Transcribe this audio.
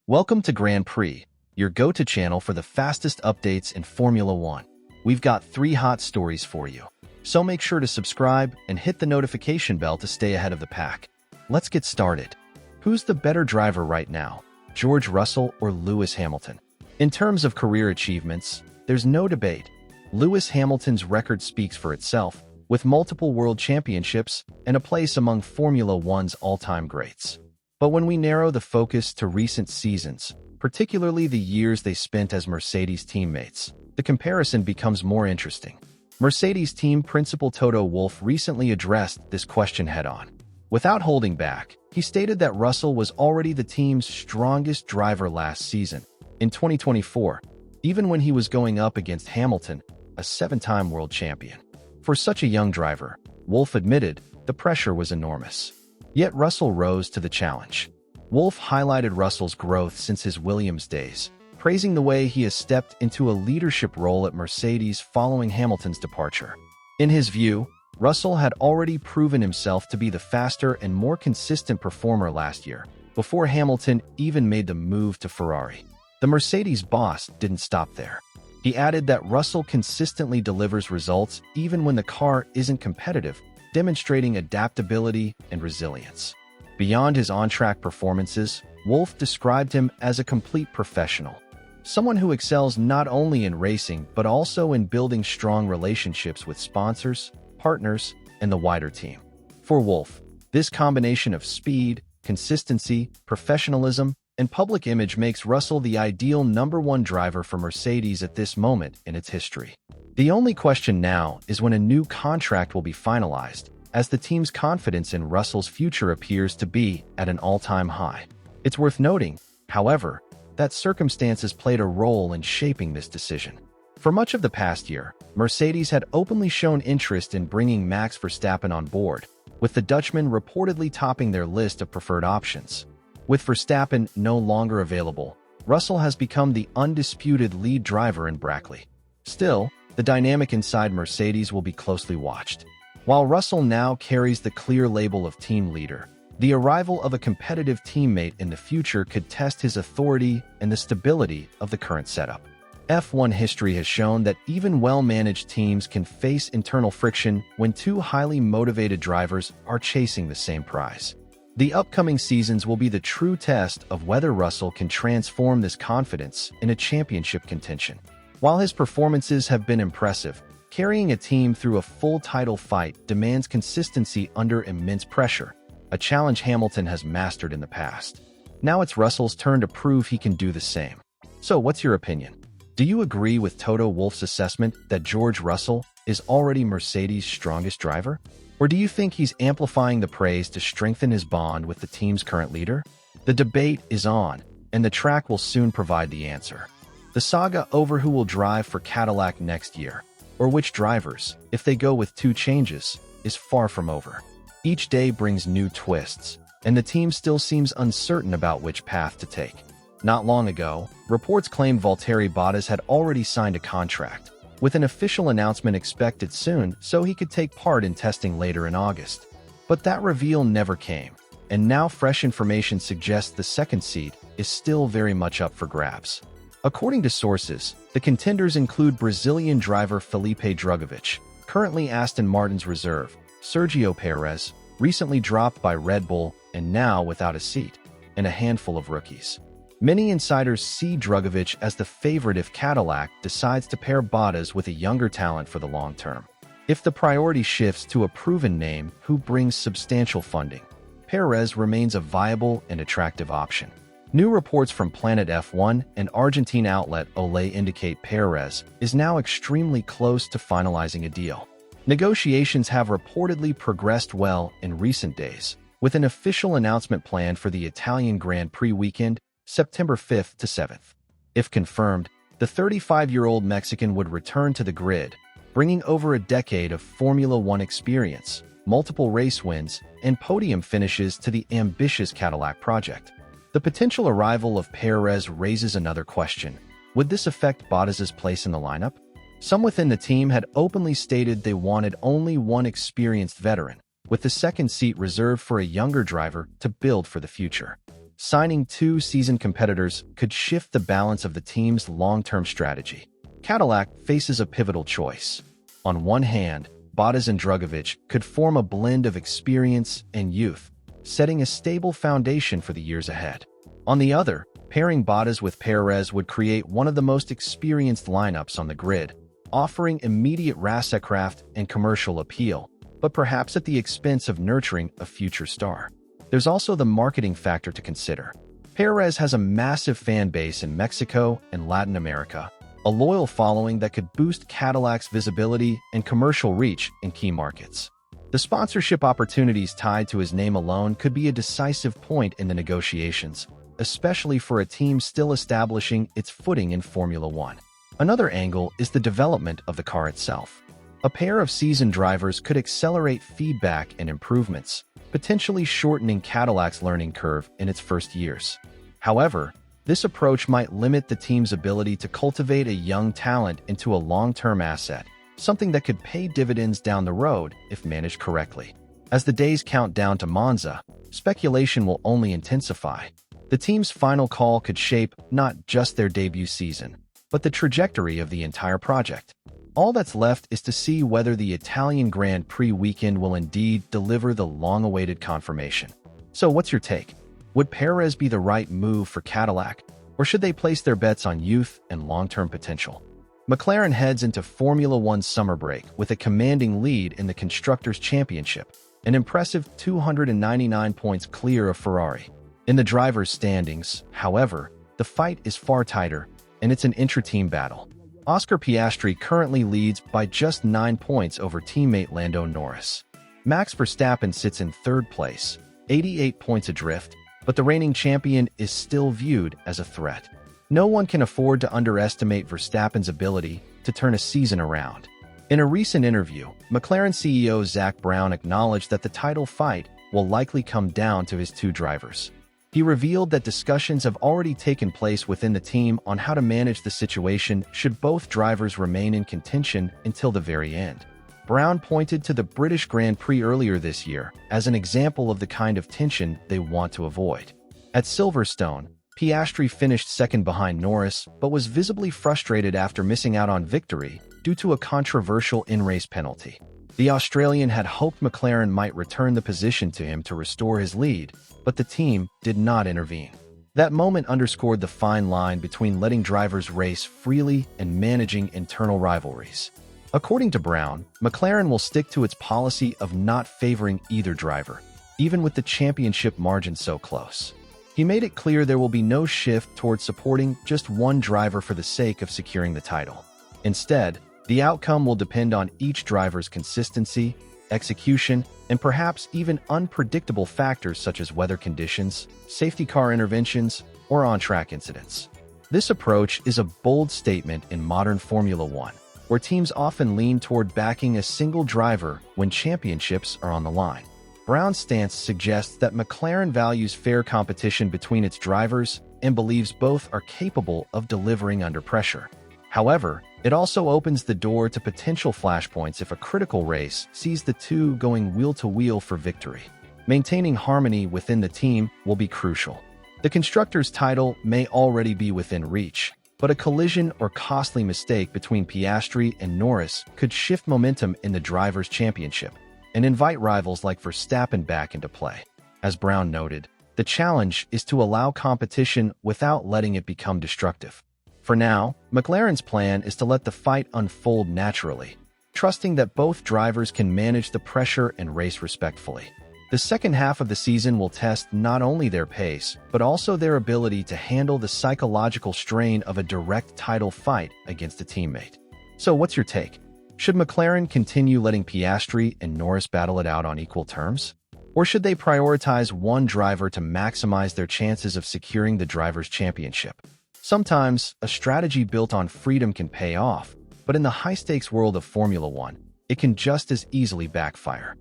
Welcome to Grand Prix, your go-to channel for the fastest updates in Formula One. We've got 3 hot stories for you, so make sure to subscribe and hit the notification bell to stay ahead of the pack. Let's get started. Who's the better driver right now, George Russell or Lewis Hamilton? In terms of career achievements, there's no debate. Lewis Hamilton's record speaks for itself, with multiple world championships and a place among Formula One's all-time greats. But when we narrow the focus to recent seasons, particularly the years they spent as Mercedes teammates, the comparison becomes more interesting. Mercedes team principal Toto Wolff recently addressed this question head-on. Without holding back, he stated that Russell was already the team's strongest driver last season, in 2024, even when he was going up against Hamilton, a 7-time world champion. For such a young driver, Wolff admitted the pressure was enormous. Yet Russell rose to the challenge. Wolff highlighted Russell's growth since his Williams days, praising the way he has stepped into a leadership role at Mercedes following Hamilton's departure. In his view, Russell had already proven himself to be the faster and more consistent performer last year, before Hamilton even made the move to Ferrari. The Mercedes boss didn't stop there. He added that Russell consistently delivers results even when the car isn't competitive, demonstrating adaptability and resilience. Beyond his on-track performances, Wolff described him as a complete professional, someone who excels not only in racing but also in building strong relationships with sponsors, partners, and the wider team. For Wolff, this combination of speed, consistency, professionalism, and public image makes Russell the ideal #1 driver for Mercedes at this moment in its history. The only question now is when a new contract will be finalized, as the team's confidence in Russell's future appears to be at an all-time high. It's worth noting, however, that circumstances played a role in shaping this decision. For much of the past year, Mercedes had openly shown interest in bringing Max Verstappen on board, with the Dutchman reportedly topping their list of preferred options. With Verstappen no longer available, Russell has become the undisputed lead driver in Brackley. Still, the dynamic inside Mercedes will be closely watched. While Russell now carries the clear label of team leader, the arrival of a competitive teammate in the future could test his authority and the stability of the current setup. F1 history has shown that even well-managed teams can face internal friction when 2 highly motivated drivers are chasing the same prize. The upcoming seasons will be the true test of whether Russell can transform this confidence in a championship contention. While his performances have been impressive, carrying a team through a full title fight demands consistency under immense pressure, a challenge Hamilton has mastered in the past. Now it's Russell's turn to prove he can do the same. So what's your opinion? Do you agree with Toto Wolff's assessment that George Russell is already Mercedes' strongest driver? Or do you think he's amplifying the praise to strengthen his bond with the team's current leader? The debate is on, and the track will soon provide the answer. The saga over who will drive for Cadillac next year, or which drivers, if they go with 2 changes, is far from over. Each day brings new twists, and the team still seems uncertain about which path to take. Not long ago, reports claimed Valtteri Bottas had already signed a contract, with an official announcement expected soon so he could take part in testing later in August. But that reveal never came, and now fresh information suggests the second seat is still very much up for grabs. According to sources, the contenders include Brazilian driver Felipe Drugovich, currently Aston Martin's reserve, Sergio Perez, recently dropped by Red Bull and now without a seat, and a handful of rookies. Many insiders see Drugovich as the favorite if Cadillac decides to pair Bottas with a younger talent for the long term. If the priority shifts to a proven name who brings substantial funding, Perez remains a viable and attractive option. New reports from Planet F1 and Argentine outlet Olé indicate Perez is now extremely close to finalizing a deal. Negotiations have reportedly progressed well in recent days, with an official announcement planned for the Italian Grand Prix weekend, September 5th to 7th. If confirmed, the 35-year-old Mexican would return to the grid, bringing over a decade of Formula One experience, multiple race wins, and podium finishes to the ambitious Cadillac project. The potential arrival of Perez raises another question. Would this affect Bottas's place in the lineup? Some within the team had openly stated they wanted only one experienced veteran, with the second seat reserved for a younger driver to build for the future. signing two seasoned competitors could shift the balance of the team's long-term strategy. Cadillac faces a pivotal choice. On one hand, Bottas and Drugovich could form a blend of experience and youth, setting a stable foundation for the years ahead. On the other, pairing Bottas with Perez would create one of the most experienced lineups on the grid, offering immediate racetrack and commercial appeal, but perhaps at the expense of nurturing a future star. There's also the marketing factor to consider. Perez has a massive fan base in Mexico and Latin America, a loyal following that could boost Cadillac's visibility and commercial reach in key markets. The sponsorship opportunities tied to his name alone could be a decisive point in the negotiations, especially for a team still establishing its footing in Formula One. Another angle is the development of the car itself. A pair of seasoned drivers could accelerate feedback and improvements, potentially shortening Cadillac's learning curve in its first years. However, this approach might limit the team's ability to cultivate a young talent into a long-term asset, something that could pay dividends down the road if managed correctly. As the days count down to Monza, speculation will only intensify. The team's final call could shape not just their debut season, but the trajectory of the entire project. All that's left is to see whether the Italian Grand Prix weekend will indeed deliver the long-awaited confirmation. So what's your take? Would Perez be the right move for Cadillac, or should they place their bets on youth and long-term potential? McLaren heads into Formula One's summer break with a commanding lead in the Constructors' Championship, an impressive 299 points clear of Ferrari. In the drivers' standings, however, the fight is far tighter, and it's an intra-team battle. Oscar Piastri currently leads by just 9 points over teammate Lando Norris. Max Verstappen sits in third place, 88 points adrift, but the reigning champion is still viewed as a threat. No one can afford to underestimate Verstappen's ability to turn a season around. In a recent interview, McLaren CEO Zak Brown acknowledged that the title fight will likely come down to his two drivers. He revealed that discussions have already taken place within the team on how to manage the situation should both drivers remain in contention until the very end. Brown pointed to the British Grand Prix earlier this year as an example of the kind of tension they want to avoid. At Silverstone, Piastri finished second behind Norris but was visibly frustrated after missing out on victory due to a controversial in-race penalty. The Australian had hoped McLaren might return the position to him to restore his lead, but the team did not intervene. That moment underscored the fine line between letting drivers race freely and managing internal rivalries. According to Brown, McLaren will stick to its policy of not favoring either driver, even with the championship margin so close. He made it clear there will be no shift towards supporting just one driver for the sake of securing the title. Instead, the outcome will depend on each driver's consistency, execution, and perhaps even unpredictable factors such as weather conditions, safety car interventions, or on-track incidents. This approach is a bold statement in modern Formula One, where teams often lean toward backing a single driver when championships are on the line. Brown's stance suggests that McLaren values fair competition between its drivers and believes both are capable of delivering under pressure. However, it also opens the door to potential flashpoints if a critical race sees the two going wheel-to-wheel for victory. Maintaining harmony within the team will be crucial. The constructors' title may already be within reach, but a collision or costly mistake between Piastri and Norris could shift momentum in the Drivers' Championship and invite rivals like Verstappen back into play. As Brown noted, the challenge is to allow competition without letting it become destructive. For now, McLaren's plan is to let the fight unfold naturally, trusting that both drivers can manage the pressure and race respectfully. The second half of the season will test not only their pace, but also their ability to handle the psychological strain of a direct title fight against a teammate. So what's your take? Should McLaren continue letting Piastri and Norris battle it out on equal terms? Or should they prioritize one driver to maximize their chances of securing the Drivers' Championship? Sometimes, a strategy built on freedom can pay off, but in the high-stakes world of Formula One, it can just as easily backfire.